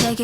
Hey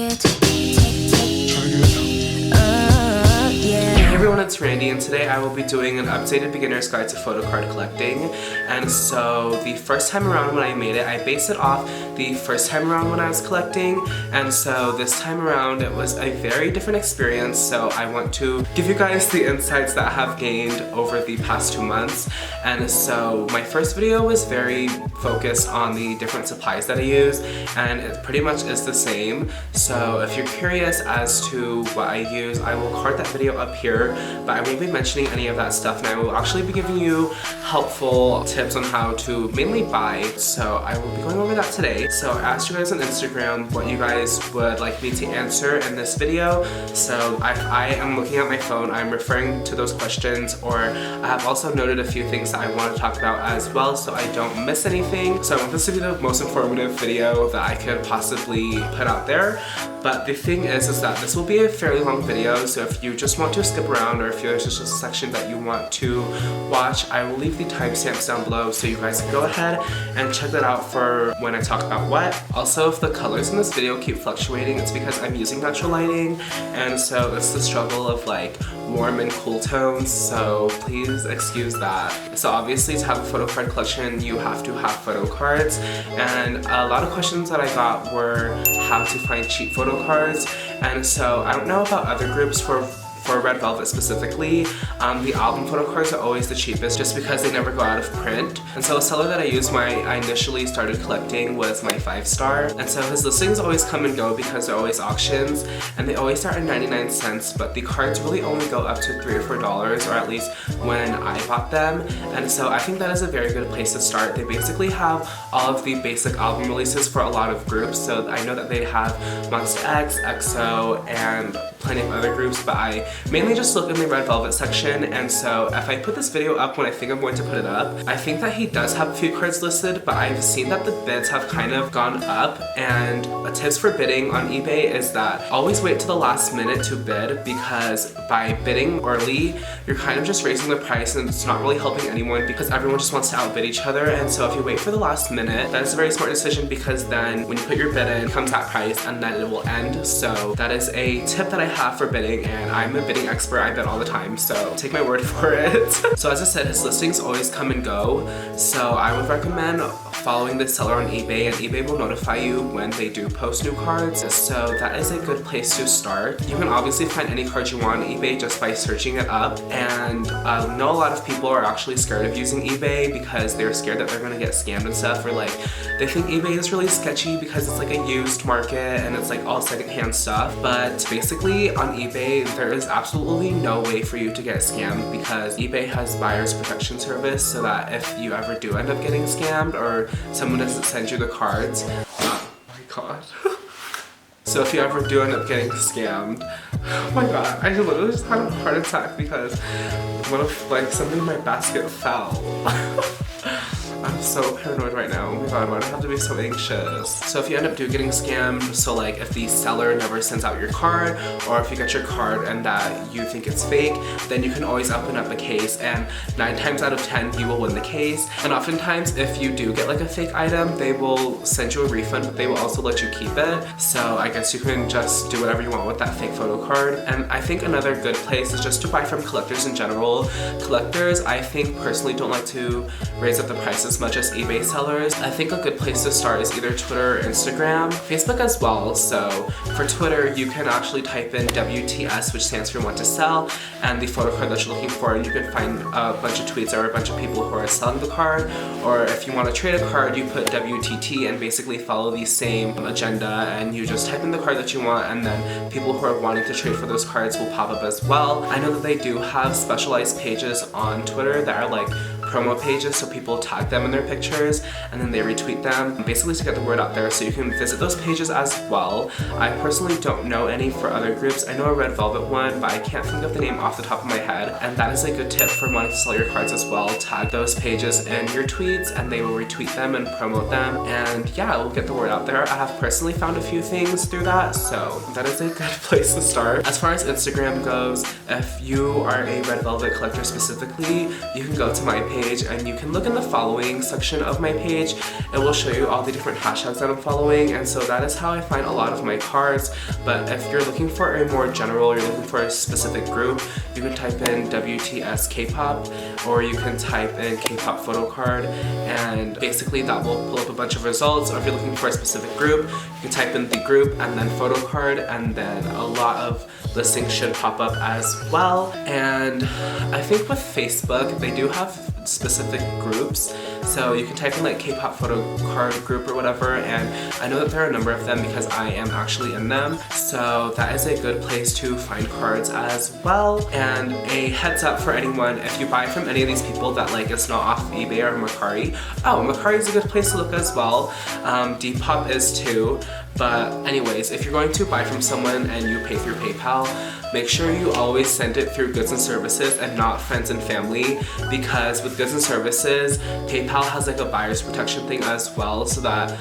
everyone, it's Randy, and today I will be doing an updated beginner's guide to photo card collecting. And so the first time around when I made it, I based it off the first time around when I was collecting, and so this time around it was a very different experience. So I want to give you guys the insights that I have gained over the past 2 months. And so my first video was very focused on the different supplies that I use, and it pretty much is the same. So if you're curious as to what I use, I will card that video up here, but I won't be mentioning any of that stuff, and I will actually be giving you helpful tips on how to mainly buy. So I will be going over that today. So I asked you guys on Instagram what you guys would like me to answer in this video. So I am looking at my phone, I'm referring to those questions, or I have also noted a few things that I want to talk about as well so I don't miss anything. So I want this to be the most informative video that I could possibly put out there. But the thing is that this will be a fairly long video, so if you just want to skip around, or if there's just a section that you want to watch, I will leave the timestamps down below so you guys can go ahead and check that out for when I talk about what. Also, if the colors in this video keep fluctuating, it's because I'm using natural lighting, and so it's the struggle of like warm and cool tones, so please excuse that. So obviously to have a photo card collection, you have to have photo cards, and a lot of questions that I got were how to find cheap photo cards. And so I don't know about other groups for Red Velvet specifically, the album photo cards are always the cheapest just because they never go out of print. And so a seller that I used when I initially started collecting was my 5-star, and so his listings always come and go because they're always auctions, and they always start at 99 cents, but the cards really only go up to $3 or $4, or at least when I bought them. And so I think that is a very good place to start. They basically have all of the basic album releases for a lot of groups, so I know that they have Monsta X, EXO, and plenty of other groups, but I mainly just look in the Red Velvet section. And so if I put this video up when I think I'm going to put it up, I think that he does have a few cards listed, but I've seen that the bids have kind of gone up. And a tips for bidding on eBay is that always wait to the last minute to bid, because by bidding early, you're kind of just raising the price and it's not really helping anyone because everyone just wants to outbid each other. And so if you wait for the last minute, that is a very smart decision, because then when you put your bid in, it comes that price and then it will end. So that is a tip that I have for bidding, and I'm a bidding expert. I bid all the time, so take my word for it. So as I said, his listings always come and go, so I would recommend following the seller on eBay, and eBay will notify you when they do post new cards. So that is a good place to start. You can obviously find any cards you want on eBay just by searching it up, and I know a lot of people are actually scared of using eBay because they're scared that they're gonna get scammed and stuff, or like they think eBay is really sketchy because it's like a used market and it's like all secondhand stuff. But basically on eBay, there is absolutely no way for you to get scammed, because eBay has buyer's protection service, so that if you ever do end up getting scammed or someone doesn't send you the cards, oh my god. So if you ever do end up getting scammed, oh my god, I literally just had a heart attack because one of like something in my basket fell. I'm so paranoid right now. Oh my god, why do I have to be so anxious? So if you end up getting scammed, so like if the seller never sends out your card, or if you get your card and that you think it's fake, then you can always open up a case, and 9 times out of 10 you will win the case. And oftentimes if you do get like a fake item, they will send you a refund, but they will also let you keep it. So I guess you can just do whatever you want with that fake photo card. And I think another good place is just to buy from collectors in general. Collectors, I think personally, don't like to raise up the prices as much as eBay sellers. I think a good place to start is either Twitter or Instagram, Facebook as well. So for Twitter, you can actually type in WTS, which stands for want to sell, and the photo card that you're looking for, and you can find a bunch of tweets or a bunch of people who are selling the card. Or if you want to trade a card, you put WTT and basically follow the same agenda, and you just type in the card that you want, and then people who are wanting to trade for those cards will pop up as well. I know that they do have specialized pages on Twitter that are like promo pages, so people tag them in their pictures and then they retweet them, basically to get the word out there, so you can visit those pages as well. I personally don't know any for other groups. I know a Red Velvet one, but I can't think of the name off the top of my head, and that is a good tip for wanting to sell your cards as well. Tag those pages in your tweets and they will retweet them and promote them, and yeah, it will get the word out there. I have personally found a few things through that, so that is a good place to start. As far as Instagram goes, if you are a Red Velvet collector specifically, you can go to my page page, and you can look in the following section of my page. It will show you all the different hashtags that I'm following, and so that is how I find a lot of my cards. But if you're looking for a more general, you're looking for a specific group, you can type in WTS K-pop, or you can type in K-pop photocard, and basically that will pull up a bunch of results. Or if you're looking for a specific group, you can type in the group and then photocard, and then a lot of listings should pop up as well. And I think with Facebook, they do have specific groups, so you can type in like K-pop photocard group or whatever, and I know that there are a number of them because I am actually in them, so that is a good place to find cards as well. And a heads up for anyone, if you buy from any of these people that like it's not off eBay or Mercari, Mercari is a good place to look as well. Depop is too. But anyways, if you're going to buy from someone and you pay through PayPal, make sure you always send it through Goods and Services and not Friends and Family, because with Goods and Services, PayPal has like a buyer's protection thing as well, so that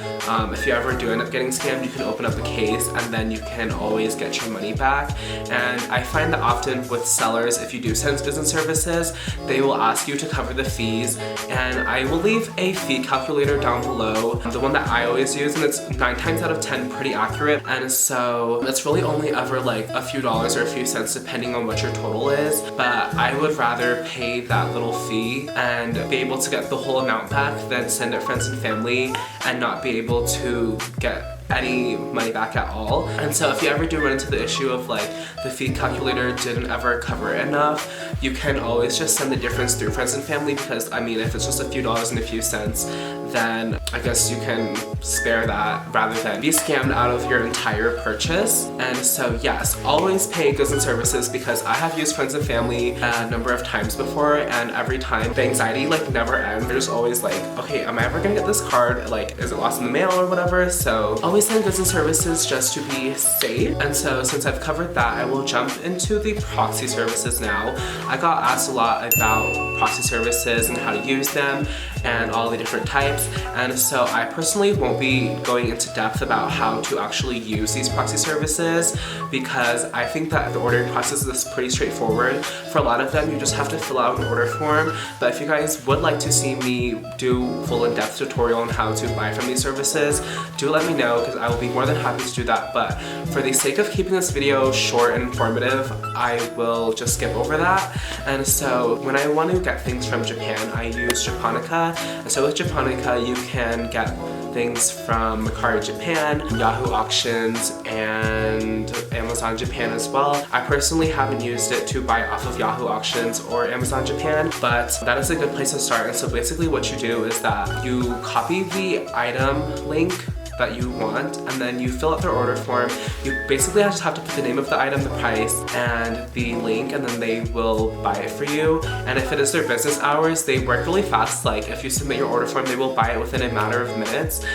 if you ever do end up getting scammed, you can open up the case and then you can always get your money back. And I find that often with sellers, if you do send Goods and Services, they will ask you to cover the fees, and I will leave a fee calculator down below, the one that I always use, and it's 9 times out of 10 pretty accurate, and so it's really only ever like a few dollars or a few cents depending on what your total is. But I would rather pay that little fee and be able to get the whole amount back than send it friends and family and not be able to get any money back at all. And so if you ever do run into the issue of like the fee calculator didn't ever cover it enough, you can always just send the difference through friends and family, because I mean, if it's just a few dollars and a few cents, then I guess you can spare that rather than be scammed out of your entire purchase. And so yes, always pay Goods and Services, because I have used friends and family a number of times before, and every time the anxiety like never ends. There's always like, okay, am I ever gonna get this card? Like, is it lost in the mail or whatever? So always send Goods and Services just to be safe. And so since I've covered that, I will jump into the proxy services now. I got asked a lot about proxy services and how to use them and all the different types, and so I personally won't be going into depth about how to actually use these proxy services, because I think that the ordering process is pretty straightforward. For a lot of them, you just have to fill out an order form, but if you guys would like to see me do full in-depth tutorial on how to buy from these services, do let me know, because I will be more than happy to do that. But for the sake of keeping this video short and informative, I will just skip over that. And so when I want to get things from Japan, I use Japonica. And so with Japonica, you can get things from Mercari Japan, Yahoo Auctions, and Amazon Japan as well. I personally haven't used it to buy off of Yahoo Auctions or Amazon Japan, but that is a good place to start. And so basically what you do is that you copy the item link that you want, and then you fill out their order form. You basically just have to put the name of the item, the price, and the link, and then they will buy it for you. And if it is their business hours, they work really fast. Like if you submit your order form, they will buy it within a matter of minutes.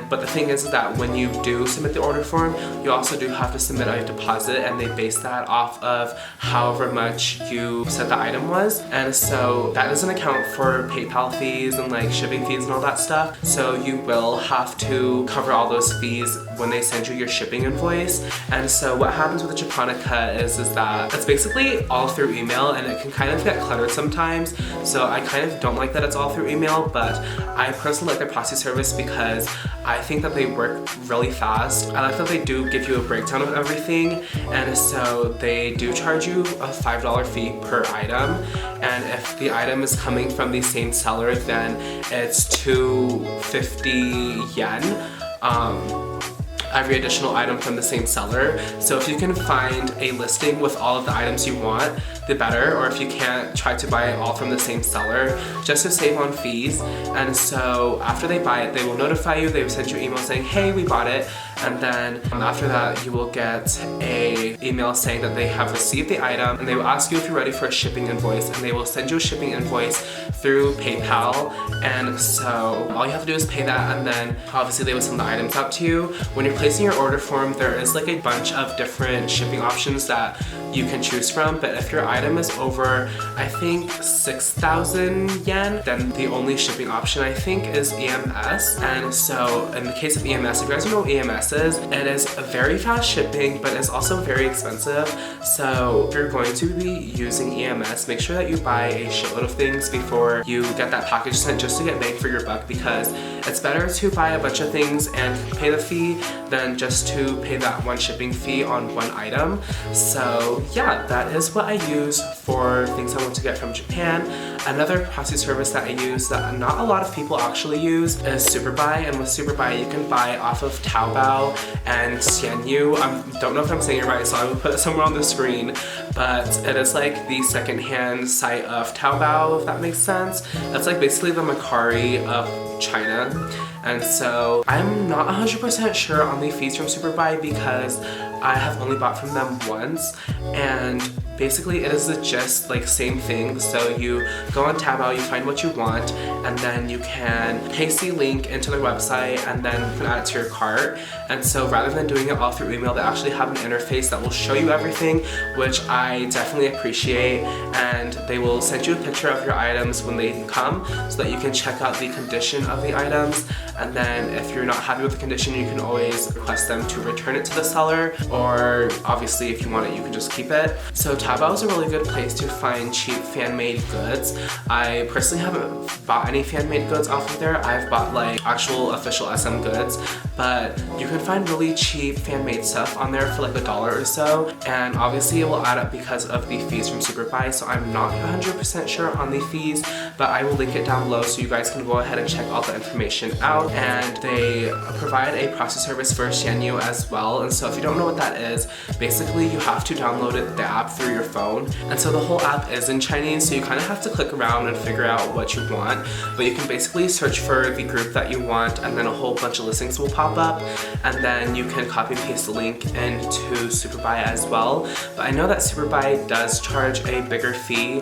But the thing is that when you do submit the order form, you also do have to submit a deposit, and they base that off of however much you said the item was. And so that doesn't account for PayPal fees and like shipping fees and all that stuff. So you will have to cover all those fees when they send you your shipping invoice. And so what happens with the Japonica is that it's basically all through email, and it can kind of get cluttered sometimes. So I kind of don't like that it's all through email, but I personally like their proxy service because I think that they work really fast. I like that they do give you a breakdown of everything, and so they do charge you a $5 fee per item. And if the item is coming from the same seller, then it's 250 yen. Every additional item from the same seller. So if you can find a listing with all of the items you want, the better, or if you can't, try to buy it all from the same seller just to save on fees. And so after they buy it, they will notify you, they will send you an email saying, hey, we bought it. And then after that, you will get a email saying that they have received the item, and they will ask you if you're ready for a shipping invoice, and they will send you a shipping invoice through PayPal. And so all you have to do is pay that, and then obviously they will send the items out to you. When you're placing your order form, there is like a bunch of different shipping options that you can choose from, but if your item is over, I think 6,000 yen, then the only shipping option I think is EMS. And so in the case of EMS, if you guys don't know what EMS is, it is very fast shipping, but it's also very expensive. So if you're going to be using EMS, make sure that you buy a shitload of things before you get that package sent, just to get bang for your buck, because it's better to buy a bunch of things and pay the fee than just to pay that one shipping fee on one item. So yeah, that is what I use for things I want to get from Japan. Another proxy service that I use that not a lot of people actually use is Superbuy, and with Superbuy you can buy off of Taobao and Xianyu. I don't know if I'm saying it right, so I will put it somewhere on the screen, but it is like the secondhand site of Taobao, if that makes sense. It's like basically the Mercari of China. And so I'm not 100% sure on the fees from Superbuy because I have only bought from them once, and basically it is the gist, like same thing. So you go on Taobao, you find what you want, and then you can paste the link into their website and then you can add it to your cart. And so rather than doing it all through email, they actually have an interface that will show you everything, which I definitely appreciate, and they will send you a picture of your items when they come so that you can check out the condition of the items. And then if you're not happy with the condition, you can always request them to return it to the seller, or obviously if you want it, you can just keep it. So Taobao is a really good place to find cheap fan-made goods. I personally haven't bought any fan-made goods off of there. I've bought like actual official SM goods, but you can find really cheap fan-made stuff on there for like $1 or so, and obviously it will add up because of the fees from Superbuy, so I'm not 100% sure on the fees, but I will link it down below so you guys can go ahead and check all the information out. And they provide a proxy service for Xianyu as well, and so if you don't know what that is, basically you have to download the app through your phone, and so the whole app is in Chinese, so you kind of have to click around and figure out what you want, but you can basically search for the group that you want, and then a whole bunch of listings will pop up, and then you can copy and paste the link into Superbuy as well. But I know that Superbuy does charge a bigger fee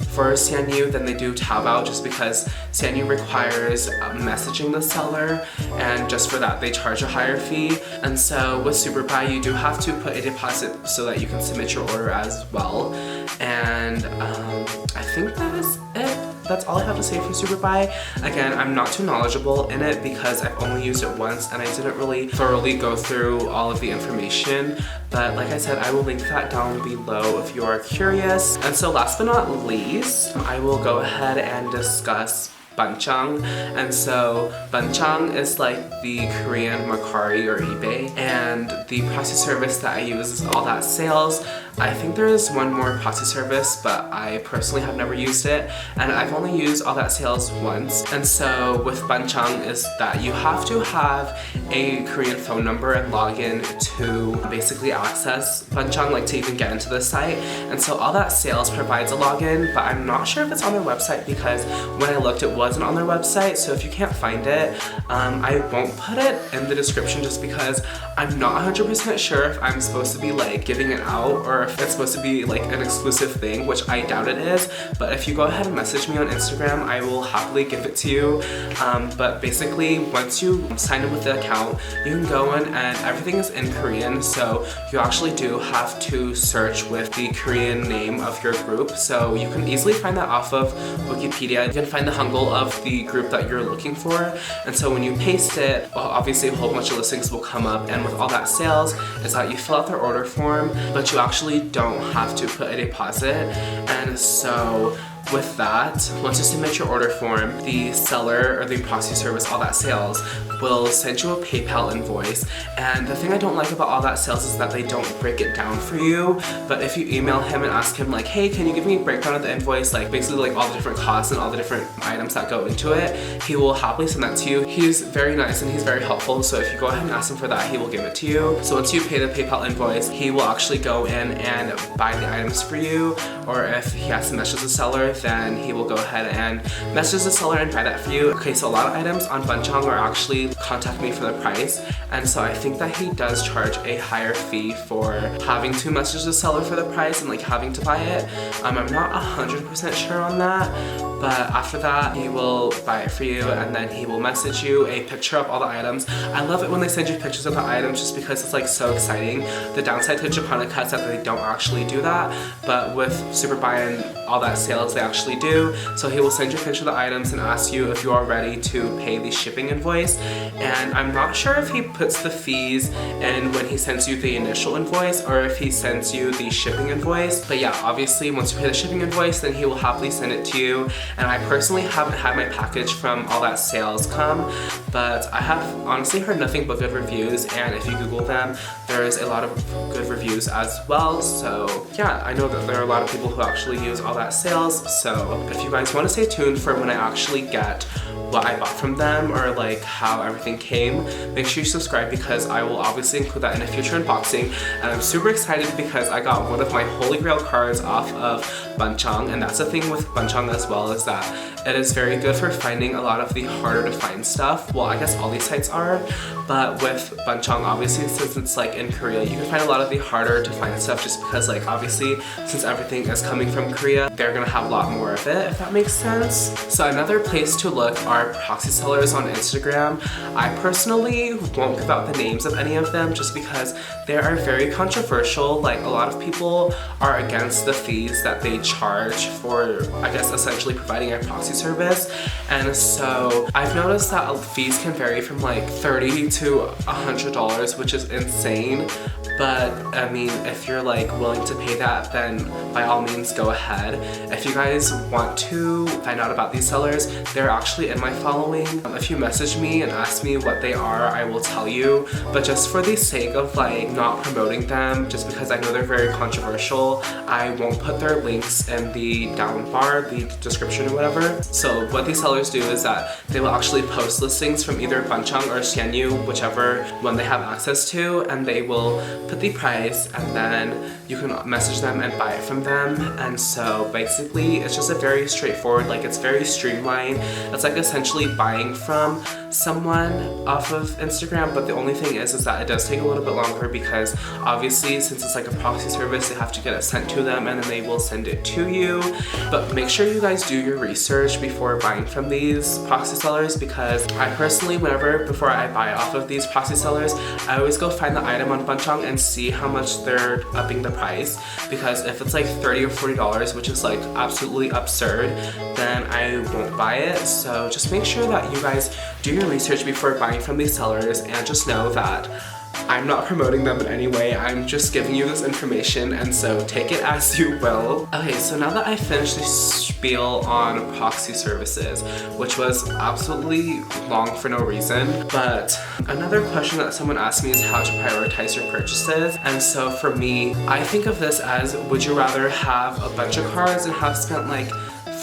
for Xianyu than they do Taobao, just because Xianyu requires messaging the seller, and just for that they charge a higher fee. And so with Superbuy you do have to put a deposit so that you can submit your order as well. And I think that is it. That's all I have to say for Superbuy. Again, I'm not too knowledgeable in it because I've only used it once and I didn't really thoroughly go through all of the information. But like I said, I will link that down below if you are curious. And so last but not least, I will go ahead and discuss Banchang. And so Banchang is like the Korean Mercari or eBay, and the proxy service that I use is All That Sales. I think there is one more proxy service, but I personally have never used it, and I've only used All That Sales once. And so with Banchang is that you have to have a Korean phone number and login to basically access Banchang, like to even get into the site. And so All That Sales provides a login, but I'm not sure if it's on their website because when I looked it wasn't on their website. So if you can't find it, I won't put it in the description just because I'm not 100% sure if I'm supposed to be like giving it out or if it's supposed to be like an exclusive thing, which I doubt it is. But if you go ahead and message me on Instagram, I will happily give it to you. But basically once you sign in with the account, you can go in and everything is in Korean, so you actually do have to search with the Korean name of your group. So you can easily find that off of Wikipedia. You can find the Hangul of the group that you're looking for, and so when you paste it, well, obviously a whole bunch of listings will come up. And with All That Sales is that you fill out their order form, but you actually don't have to put a deposit. And so with that, once you submit your order form, the seller or the proxy service All That Sales will send you a PayPal invoice. And the thing I don't like about All That Sales is that they don't break it down for you. But if you email him and ask him like, hey, can you give me a breakdown of the invoice, like basically like all the different costs and all the different items that go into it, he will happily send that to you. He's very nice and he's very helpful, so if you go ahead and ask him for that, he will give it to you. So once you pay the PayPal invoice, he will actually go in and buy the items for you, or if he has to message the seller, then he will go ahead and message the seller and buy that for you. Okay, so a lot of items on Banchang are actually contact me for the price. And so I think that he does charge a higher fee for having to message the seller for the price and like having to buy it. I'm not 100% sure on that, but after that he will buy it for you and then he will message you a picture of all the items. I love it when they send you pictures of the items just because it's like so exciting. The downside to Japonica is that they don't actually do that, but with Super Buy and all that sales they actually do. So he will send you a picture of the items and ask you if you are ready to pay the shipping invoice. And I'm not sure if he puts the fees in when he sends you the initial invoice or if he sends you the shipping invoice. But yeah, obviously once you pay the shipping invoice, then he will happily send it to you. And I personally haven't had my package from all that sales come, but I have honestly heard nothing but good reviews, and if you Google them, there's a lot of good reviews as well. So yeah, I know that there are a lot of people who actually use all that sales. So if you guys want to stay tuned for when I actually get what I bought from them or like how everything came, make sure you subscribe because I will obviously include that in a future unboxing. And I'm super excited because I got one of my holy grail cards off of Bunchang, and that's the thing with Bunchang as well, is that it is very good for finding a lot of the harder to find stuff. Well, I guess all these sites are, but with Bunchang, obviously since it's like in Korea, you can find a lot of the harder to find stuff just because like obviously since everything is coming from Korea, they're gonna have a lot more of it, if that makes sense. So another place to look are proxy sellers on Instagram. I personally won't give out the names of any of them just because they are very controversial. Like a lot of people are against the fees that they charge for, I guess, essentially providing a proxy service. And so I've noticed that fees can vary from like $30 to $100, which is insane. But I mean, if you're like willing to pay that, then by all means go ahead. If you guys want to find out about these sellers, they're actually in my following. If you message me and ask me what they are, I will tell you. But just for the sake of like not promoting them, just because I know they're very controversial, I won't put their links in the down bar, the description or whatever. So what these sellers do is that they will actually post listings from either Bunchang or Xianyu, whichever one they have access to, and they will put the price and then you can message them and buy it from them. And so basically it's just a very straightforward, like it's very streamlined. It's like essentially buying from someone off of Instagram, but the only thing is that it does take a little bit longer because obviously since it's like a proxy service, they have to get it sent to them and then they will send it to you. But make sure you guys do your research before buying from these proxy sellers, because I personally, before I buy off of these proxy sellers, I always go find the item on Bunchang and see how much they're upping the price, because if it's like $30 or $40, which is like absolutely absurd, then I won't buy it. So just make sure that you guys do your research before buying from these sellers, and just know that I'm not promoting them in any way. I'm just giving you this information, and so take it as you will. Okay, so now that I finished the spiel on proxy services, which was absolutely long for no reason, but another question that someone asked me is how to prioritize your purchases. And so for me, I think of this as, would you rather have a bunch of cards and have spent like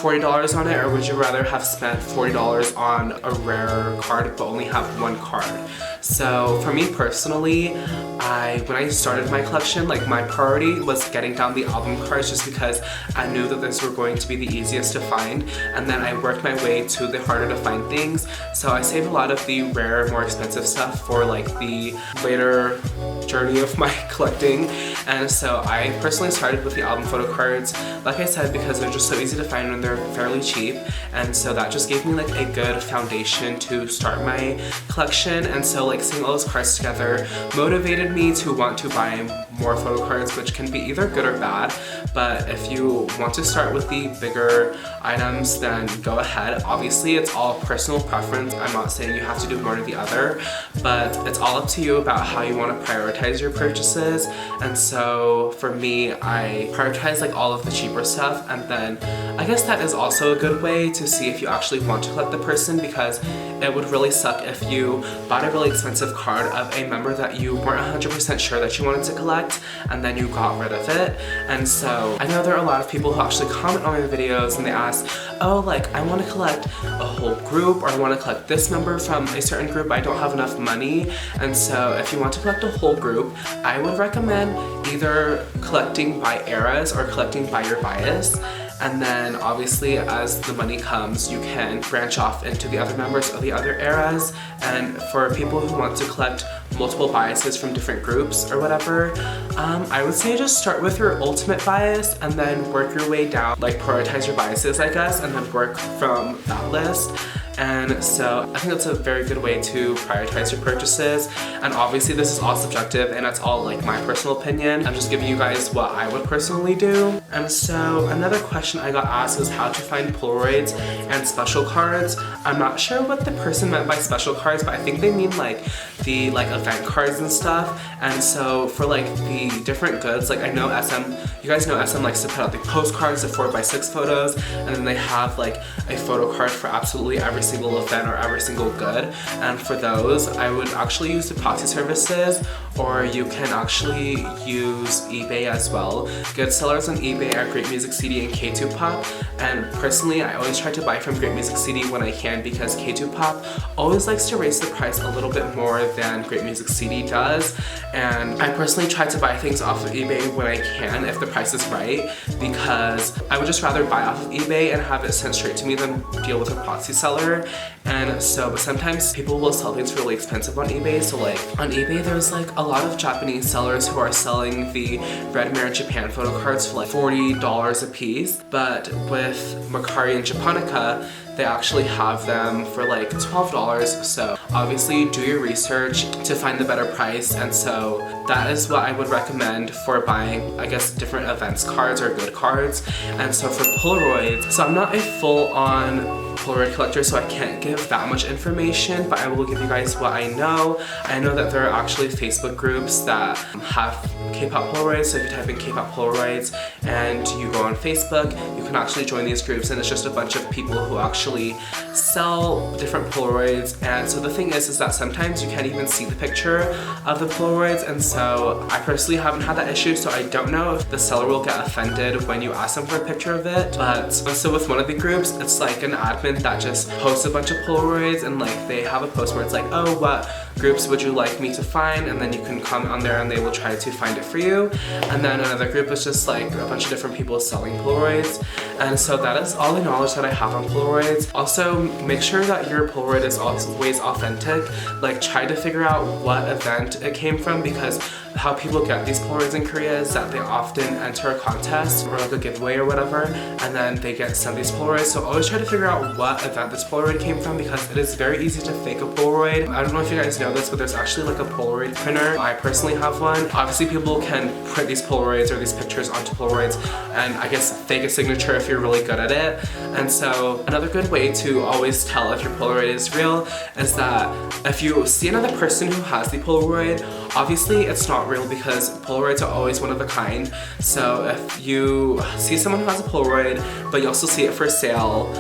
$40 on it, or would you rather have spent $40 on a rare card but only have one card? So for me personally, when I started my collection, like my priority was getting down the album cards just because I knew that these were going to be the easiest to find, and then I worked my way to the harder to find things. So I saved a lot of the rare, more expensive stuff for like the later journey of my collecting. And so I personally started with the album photo cards, like I said, because they're just so easy to find and they're fairly cheap. And so that just gave me like a good foundation to start my collection. And so like seeing all those cards together motivated me to want to buy more photo cards, which can be either good or bad. But if you want to start with the bigger items, then go ahead. Obviously it's all personal preference. I'm not saying you have to do one or the other, but it's all up to you about how you want to prioritize your purchases. And so for me, I prioritize like all of the cheaper stuff, and then I guess that is also a good way to see if you actually want to collect the person, because it would really suck if you bought a really expensive card of a member that you weren't 100% sure that you wanted to collect, and then you got rid of it. And so I know there are a lot of people who actually comment on my videos and they ask, oh, like I want to collect a whole group, or I want to collect this member from a certain group, but I don't have enough money. And so if you want to collect a whole group, I would recommend either collecting by eras or collecting by your bias. and then obviously as the money comes, you can branch off into the other members of the other eras. And for people who want to collect multiple biases from different groups or whatever, I would say just start with your ultimate bias and then work your way down, like prioritize your biases, I guess, and then work from that list. And so I think that's a very good way to prioritize your purchases. And obviously this is all subjective and it's all like my personal opinion. I'm just giving you guys what I would personally do. And so another question I got asked was how to find Polaroids and special cards. I'm not sure what the person meant by special cards, but I think they mean like the event cards and stuff. And so for like the different goods, like I know SM, you guys know SM likes to put out the postcards, the 4x6 photos, and then they have like a photo card for absolutely every single event or every single good. And for those, I would actually use the Proxy Services, or you can actually use eBay as well. Good sellers on eBay are Great Music CD and K2 Pop. And personally, I always try to buy from Great Music CD when I can because K2 Pop always likes to raise the price a little bit more than Great Music CD does. And I personally try to buy things off of eBay when I can if the price is right, because I would just rather buy off of eBay and have it sent straight to me than deal with a proxy seller. And so, but sometimes people will sell things really expensive on eBay. So like on eBay, there's like a lot of Japanese sellers who are selling the Red Mirror Japan photo cards for like $40 a piece. But with Mercari and Japonica, they actually have them for like $12. So obviously do your research to find the better price. And so that is what I would recommend for buying, I guess, different events cards or good cards. And so for Polaroids, so I'm not a full-on Polaroid collector, so I can't give that much information, but I will give you guys what I know. I know that there are actually Facebook groups that have K-pop Polaroids, so if you type in K-pop Polaroids and you go on Facebook, you can actually join these groups, and it's just a bunch of people who actually sell different Polaroids. And so the thing is that sometimes you can't even see the picture of the Polaroids, and so I personally haven't had that issue, so I don't know if the seller will get offended when you ask them for a picture of it. But so with one of the groups, it's like an admin that just posts a bunch of Polaroids, and like they have a post where it's like, oh, what groups would you like me to find? And then you can comment on there and they will try to find it for you. And then another group is just like a bunch of different people selling Polaroids. And so that is all the knowledge that I have on Polaroids. Also, make sure that your Polaroid is always authentic. Like try to figure out what event it came from, because how people get these Polaroids in Korea is that they often enter a contest or like a giveaway or whatever, and then they get sent these Polaroids. So always try to figure out what event this Polaroid came from, because it is very easy to fake a Polaroid. I don't know if you guys know this, but there's actually like a Polaroid printer. I personally have one. Obviously people can print these Polaroids or these pictures onto Polaroids and I guess fake a signature if you're really good at it. And so another good way to always tell if your Polaroid is real is that if you see another person who has the Polaroid, obviously it's not real because Polaroids are always one of a kind. So if you see someone who has a Polaroid but you also see it for sale,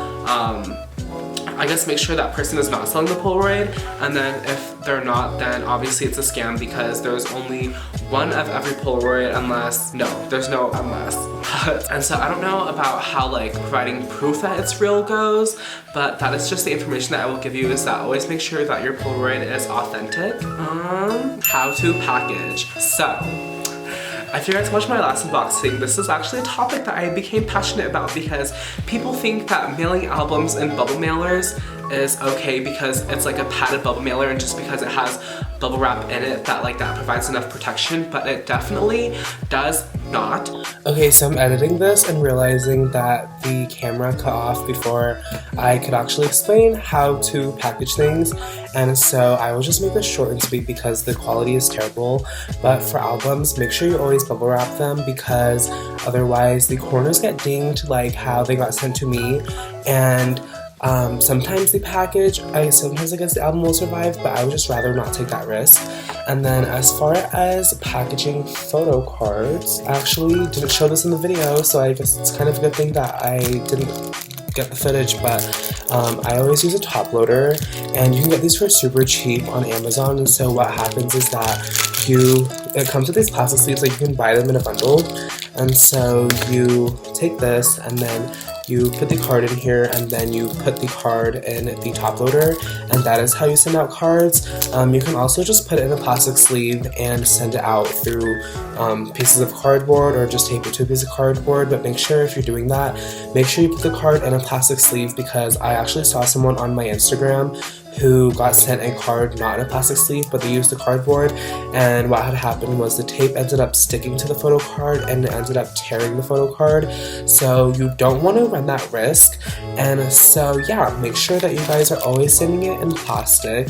I guess make sure that person is not selling the Polaroid, and then if they're not, then obviously it's a scam because there's only one of every Polaroid there's no unless. And so I don't know about how like providing proof that it's real goes, but that is just the information that I will give you, is that always make sure that your Polaroid is authentic. How to package. So, if you guys watched my last unboxing, this is actually a topic that I became passionate about because people think that mailing albums in bubble mailers is okay because it's like a padded bubble mailer and just because it has bubble wrap in it that provides enough protection, but it definitely does not. Okay, so I'm editing this and realizing that the camera cut off before I could actually explain how to package things, and so I will just make this short and sweet because the quality is terrible. But for albums, make sure you always bubble wrap them because otherwise the corners get dinged like how they got sent to me. And sometimes the package, sometimes I guess the album will survive, but I would just rather not take that risk. And then as far as packaging photo cards, I actually didn't show this in the video, so I guess it's kind of a good thing that I didn't get the footage, but I always use a top loader, and you can get these for super cheap on Amazon. And so what happens is that it comes with these plastic sleeves, like you can buy them in a bundle, and so you take this and then you put the card in here and then you put the card in the top loader, and that is how you send out cards. You can also just put it in a plastic sleeve and send it out through pieces of cardboard, or just tape it to a piece of cardboard. But make sure if you're doing that, make sure you put the card in a plastic sleeve, because I actually saw someone on my Instagram who got sent a card not in a plastic sleeve, but they used the cardboard, and what had happened was the tape ended up sticking to the photo card and it ended up tearing the photo card. So you don't want to run that risk, and so yeah, make sure that you guys are always sending it in plastic.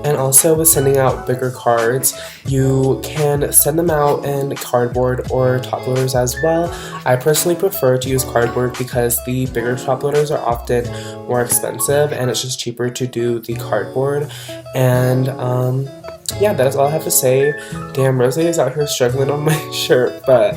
And also with sending out bigger cards, you can send them out in cardboard or top loaders as well. I personally prefer to use cardboard because the bigger top loaders are often more expensive, and it's just cheaper to do the cardboard. And yeah, that is all I have to say. Damn, Rose is out here struggling on my shirt, but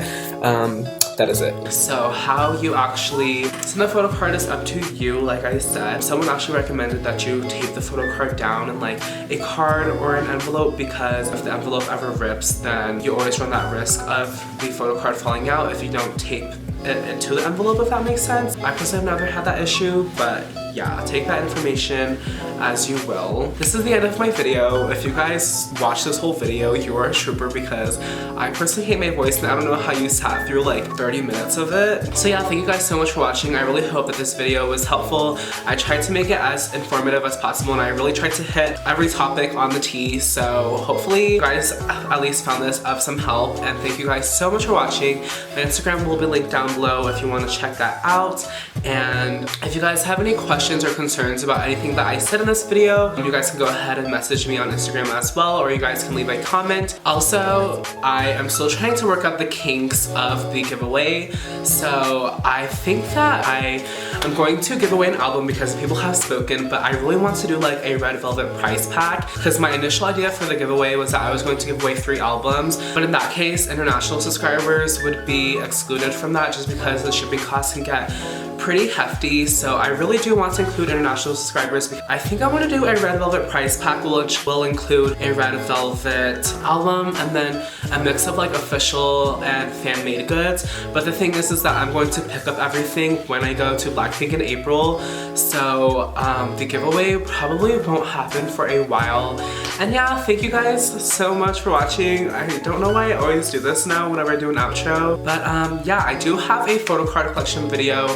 that is it. So how you actually send a photo card is up to you. Like I said, someone actually recommended that you tape the photo card down in like a card or an envelope, because if the envelope ever rips, then you always run that risk of the photo card falling out if you don't tape it into the envelope, if that makes sense. I personally have never had that issue, but yeah, take that information as you will. This is the end of my video. If you guys watch this whole video, you are a trooper, because I personally hate my voice and I don't know how you sat through like 30 minutes of it. So yeah, thank you guys so much for watching. I really hope that this video was helpful. I tried to make it as informative as possible, and I really tried to hit every topic on the T. So hopefully you guys at least found this of some help, and thank you guys so much for watching. My Instagram will be linked down below if you want to check that out. And if you guys have any questions or concerns about anything that I said in this video, you guys can go ahead and message me on Instagram as well, or you guys can leave a comment. Also, I am still trying to work out the kinks of the giveaway, so I think that I am going to give away an album because people have spoken, but I really want to do like a red velvet prize pack, because my initial idea for the giveaway was that I was going to give away 3 albums, but in that case, international subscribers would be excluded from that just because the shipping costs can get pretty hefty. So I really do want to include international subscribers. I think I want to do a red velvet prize pack, which will include a red velvet album and then a mix of like official and fan-made goods. But the thing is that I'm going to pick up everything when I go to Blackpink in April, so the giveaway probably won't happen for a while. And yeah, thank you guys so much for watching. I don't know why I always do this now whenever I do an outro, but yeah, I do have a photo card collection video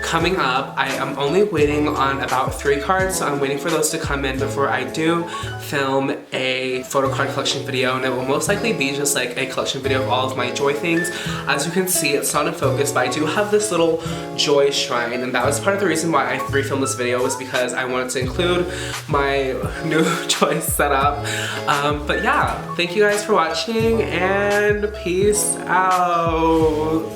coming up. I am only waiting on about 3 cards, so I'm waiting for those to come in before I do film a photo card collection video, and it will most likely be just like a collection video of all of my joy things. As you can see, it's not in focus, but I do have this little joy shrine, and that was part of the reason why I refilmed this video, was because I wanted to include my new joy setup. But yeah, thank you guys for watching, and peace out.